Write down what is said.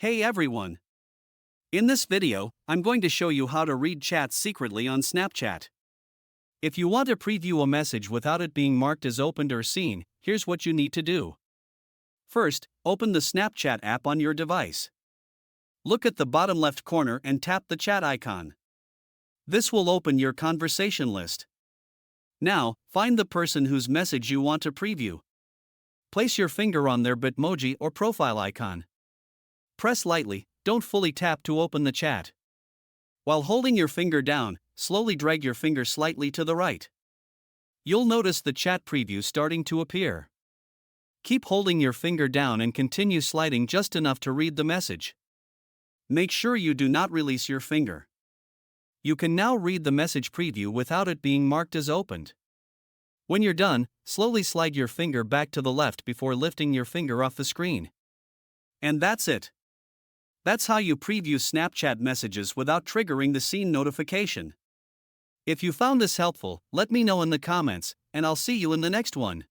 Hey everyone! In this video, I'm going to show you how to read chats secretly on Snapchat. If you want to preview a message without it being marked as opened or seen, here's what you need to do. First, open the Snapchat app on your device. Look at the bottom left corner and tap the chat icon. This will open your conversation list. Now, find the person whose message you want to preview. Place your finger on their Bitmoji or profile icon. Press lightly, don't fully tap to open the chat. While holding your finger down, slowly drag your finger slightly to the right. You'll notice the chat preview starting to appear. Keep holding your finger down and continue sliding just enough to read the message. Make sure you do not release your finger. You can now read the message preview without it being marked as opened. When you're done, slowly slide your finger back to the left before lifting your finger off the screen. And that's it. That's how you preview Snapchat messages without triggering the seen notification. If you found this helpful, let me know in the comments, and I'll see you in the next one.